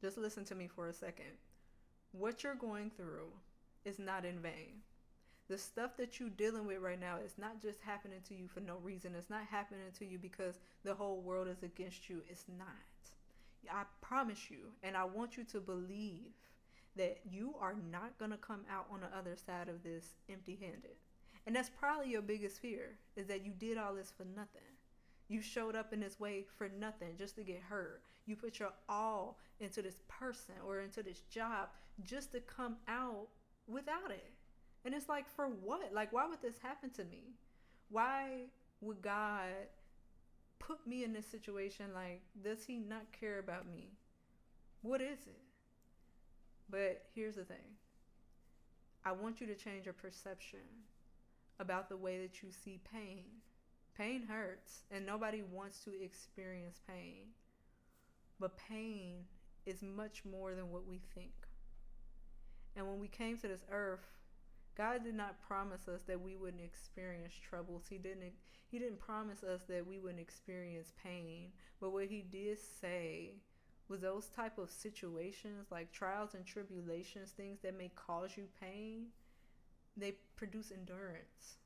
just listen to me for a second. What you're going through is not in vain. The stuff that you're dealing with right now is not just happening to you for no reason. It's not happening to you because the whole world is against you. It's not. I promise you, and I want you to believe that you are not going to come out on the other side of this empty handed. And that's probably your biggest fear, is that you did all this for nothing. You showed up in this way for nothing, just to get hurt. You put your all into this person or into this job just to come out without it. And it's like, for what? Like, why would this happen to me? Why would God put me in this situation? Like, does he not care about me? What is it? But here's the thing. I want you to change your perception about the way that you see pain. Pain hurts, and nobody wants to experience pain. But pain is much more than what we think. And when we came to this earth, God did not promise us that we wouldn't experience troubles. He didn't promise us that we wouldn't experience pain. But what he did say was those type of situations, like trials and tribulations, things that may cause you pain, they produce endurance.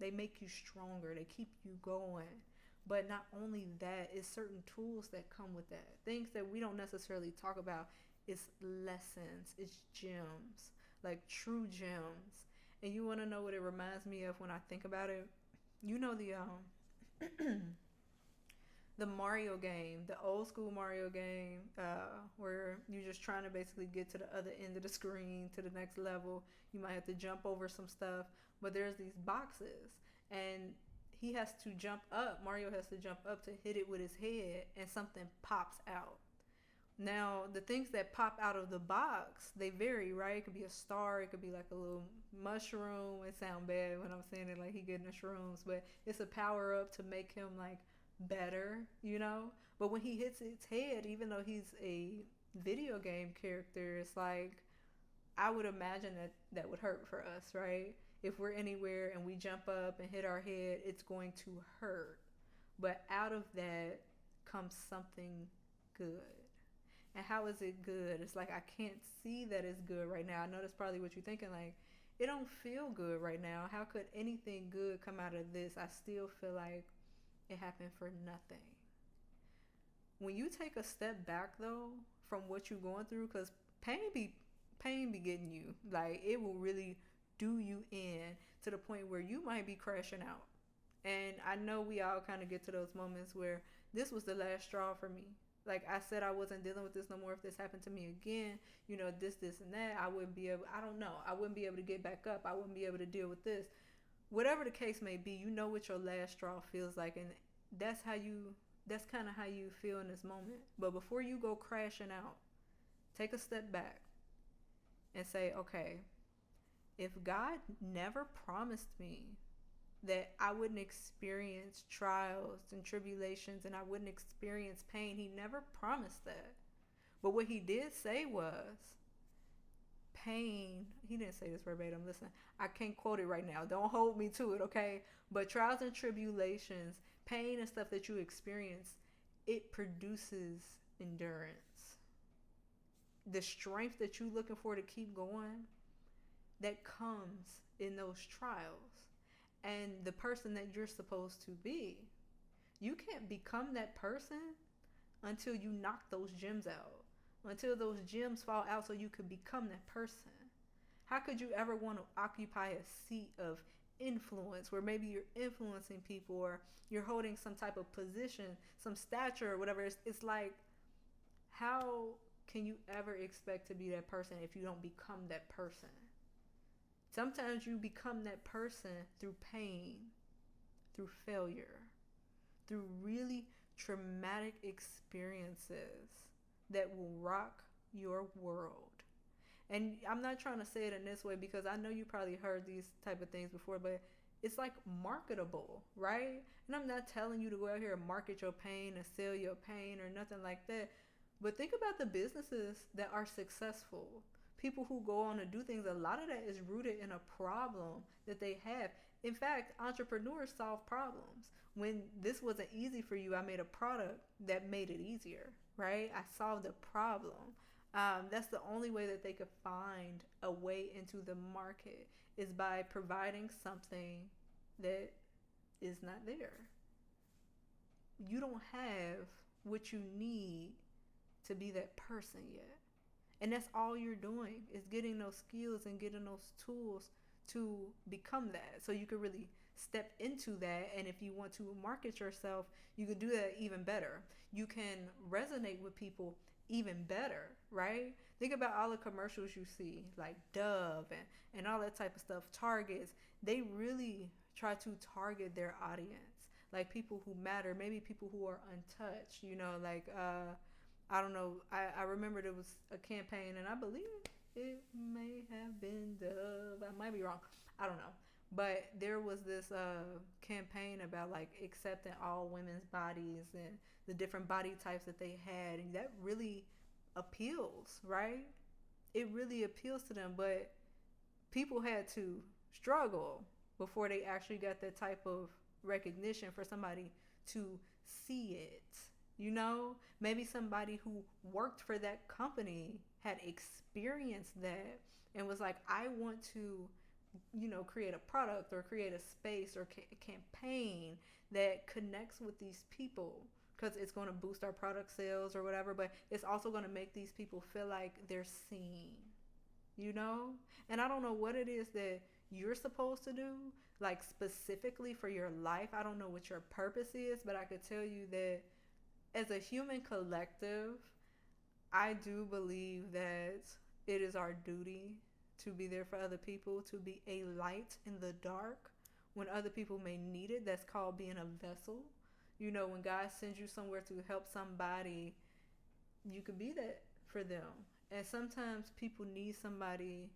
They make you stronger. They keep you going. But not only that, it's certain tools that come with that. Things that we don't necessarily talk about. It's lessons. It's gems. Like true gems. And you want to know what it reminds me of when I think about it? You know the Mario game, the old school Mario game, where you're just trying to basically get to the other end of the screen, to the next level. You might have to jump over some stuff, but there's these boxes, and he has to jump up. Mario has to jump up to hit it with his head, and something pops out. Now, the things that pop out of the box, they vary, right? It could be a star. It could be like a little mushroom. It sounds bad when I'm saying it like he getting the shrooms, but it's a power up to make him like better, you know? But when he hits its head, even though he's a video game character, it's like, I would imagine that would hurt for us, right? If we're anywhere and we jump up and hit our head, it's going to hurt. But out of that comes something good. And how is it good? It's like, I can't see that it's good right now. I know that's probably what you're thinking, like, it don't feel good right now. How could anything good come out of this? I still feel like it happened for nothing. When you take a step back, though, from what you're going through, because pain be getting you. Like, it will really do you in to the point where you might be crashing out. And I know we all kind of get to those moments where this was the last straw for me. Like I said, I wasn't dealing with this no more. If this happened to me again, this and that, I wouldn't be able, I don't know. I wouldn't be able to get back up. I wouldn't be able to deal with this. Whatever the case may be, you know what your last straw feels like. And that's kind of how you feel in this moment. But before you go crashing out, take a step back and say, okay, if God never promised me that I wouldn't experience trials and tribulations and I wouldn't experience pain, he never promised that. But what he did say was, pain, he didn't say this verbatim, listen, I can't quote it right now, don't hold me to it, okay? But trials and tribulations, pain and stuff that you experience, it produces endurance. The strength that you're looking for to keep going, that comes in those trials. And the person that you're supposed to be, you can't become that person until you knock those gems out, until those gems fall out so you could become that person. How could you ever want to occupy a seat of influence where maybe you're influencing people or you're holding some type of position, some stature or whatever? It's like, how can you ever expect to be that person if you don't become that person? Sometimes you become that person through pain, through failure, through really traumatic experiences that will rock your world. And I'm not trying to say it in this way because I know you probably heard these type of things before, but it's like marketable, right? And I'm not telling you to go out here and market your pain and sell your pain or nothing like that. But think about the businesses that are successful. People who go on to do things, a lot of that is rooted in a problem that they have. In fact, entrepreneurs solve problems. When this wasn't easy for you, I made a product that made it easier, right? I solved a problem. That's the only way that they could find a way into the market is by providing something that is not there. You don't have what you need to be that person yet. And that's all you're doing is getting those skills and getting those tools to become that. So you can really step into that. And if you want to market yourself, you could do that even better. You can resonate with people even better, right? Think about all the commercials you see, like Dove and all that type of stuff, Targets. They really try to target their audience, like people who matter, maybe people who are untouched, like I don't know. I remember there was a campaign, and I believe it may have been Dove. I might be wrong. I don't know. But there was this campaign about like accepting all women's bodies and the different body types that they had, and that really appeals, right? It really appeals to them, but people had to struggle before they actually got that type of recognition for somebody to see it. Maybe somebody who worked for that company had experienced that and was like, I want to, create a product or create a space or campaign that connects with these people because it's going to boost our product sales or whatever, but it's also going to make these people feel like they're seen, And I don't know what it is that you're supposed to do, like specifically for your life. I don't know what your purpose is, but I could tell you that as a human collective, I do believe that it is our duty to be there for other people, to be a light in the dark when other people may need it. That's called being a vessel. When God sends you somewhere to help somebody, you could be that for them. And sometimes people need somebody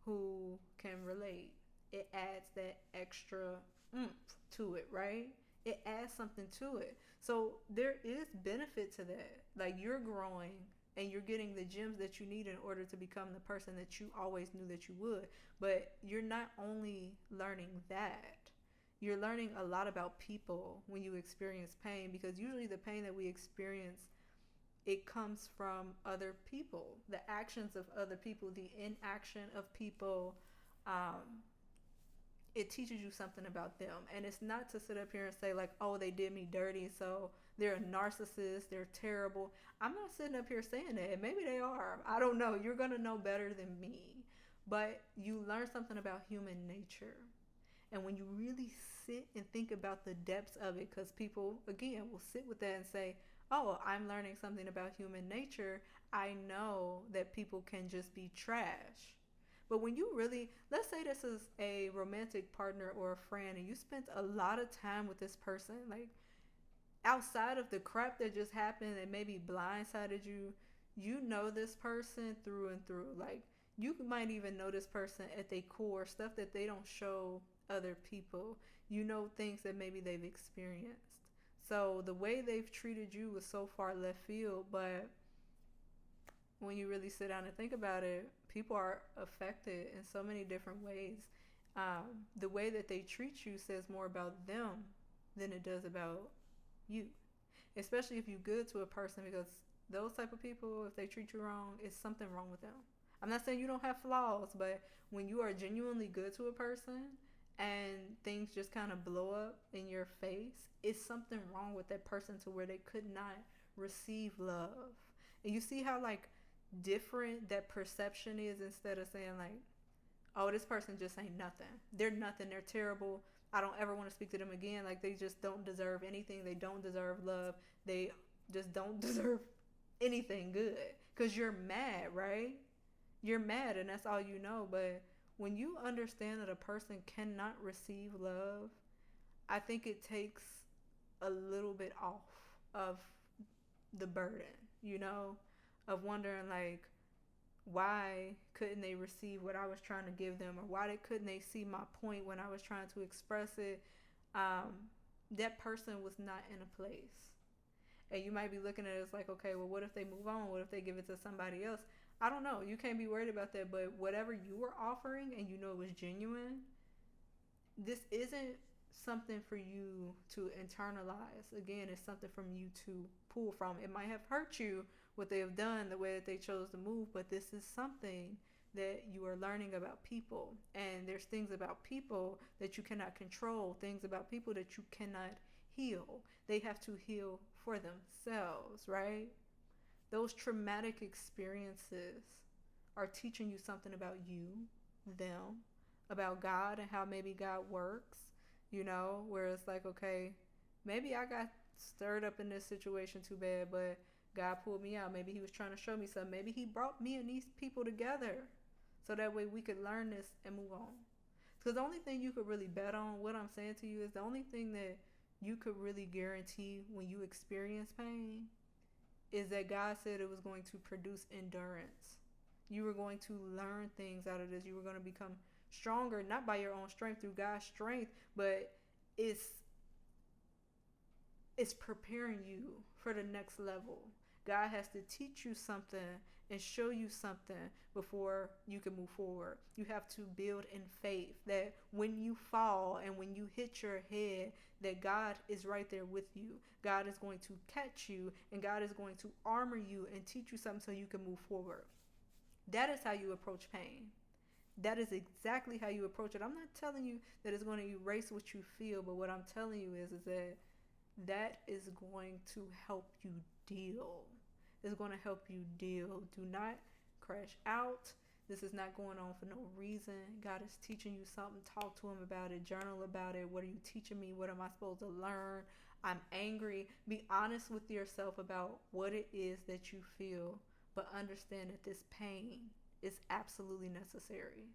who can relate. It adds that extra oomph to it, right? It adds something to it. So there is benefit to that. Like you're growing and you're getting the gems that you need in order to become the person that you always knew that you would. But you're not only learning that, you're learning a lot about people when you experience pain, because usually the pain that we experience, it comes from other people, the actions of other people, the inaction of people. It teaches you something about them. And it's not to sit up here and say like, oh, they did me dirty, so they're a narcissist, they're terrible. I'm not sitting up here saying that. Maybe they are. I don't know. You're going to know better than me. But you learn something about human nature. And when you really sit and think about the depths of it, because people, again, will sit with that and say, oh, I'm learning something about human nature. I know that people can just be trash. But when you really, let's say this is a romantic partner or a friend and you spent a lot of time with this person, like outside of the crap that just happened and maybe blindsided you, you know this person through and through. Like you might even know this person at their core, stuff that they don't show other people. You know things that maybe they've experienced. So the way they've treated you was so far left field, but when you really sit down and think about it, people are affected in so many different ways. The way that they treat you says more about them than it does about you. Especially if you're good to a person, because those type of people, if they treat you wrong, it's something wrong with them. I'm not saying you don't have flaws, but when you are genuinely good to a person and things just kind of blow up in your face, it's something wrong with that person to where they could not receive love. And you see how like different that perception is, instead of saying like, oh, this person just ain't nothing. They're nothing. They're terrible. I don't ever want to speak to them again. Like they just don't deserve anything. They don't deserve love. They just don't deserve anything good. Because you're mad, right? You're mad and that's all you know. But when you understand that a person cannot receive love, I think it takes a little bit off of the burden, of wondering like, why couldn't they receive what I was trying to give them, or why couldn't they see my point when I was trying to express it? That person was not in a place. And you might be looking at it as like, okay, well, what if they move on? What if they give it to somebody else? I don't know. You can't be worried about that. But whatever you were offering and you know it was genuine, this isn't something for you to internalize. Again, it's something from you to pull from. It might have hurt you what they have done, the way that they chose to move, but this is something that you are learning about people. And there's things about people that you cannot control, things about people that you cannot heal. They have to heal for themselves, right? Those traumatic experiences are teaching you something about you, them, about God and how maybe God works, where it's like, okay, maybe I got stirred up in this situation too bad, but God pulled me out. Maybe he was trying to show me something. Maybe he brought me and these people together so that way we could learn this and move on. Because the only thing you could really bet on, what I'm saying to you, is the only thing that you could really guarantee when you experience pain is that God said it was going to produce endurance. You were going to learn things out of this. You were going to become stronger, not by your own strength, through God's strength, but it's preparing you for the next level. God has to teach you something and show you something before you can move forward. You have to build in faith that when you fall and when you hit your head, that God is right there with you. God is going to catch you, and God is going to armor you and teach you something so you can move forward. That is how you approach pain. That is exactly how you approach it. I'm not telling you that it's going to erase what you feel, but what I'm telling you is that is going to help you deal. It's going to help you deal. Do not crash out. This is not going on for no reason. God is teaching you something. Talk to him about it. Journal about it. What are you teaching me? What am I supposed to learn? I'm angry. Be honest with yourself about what it is that you feel, but understand that this pain is absolutely necessary.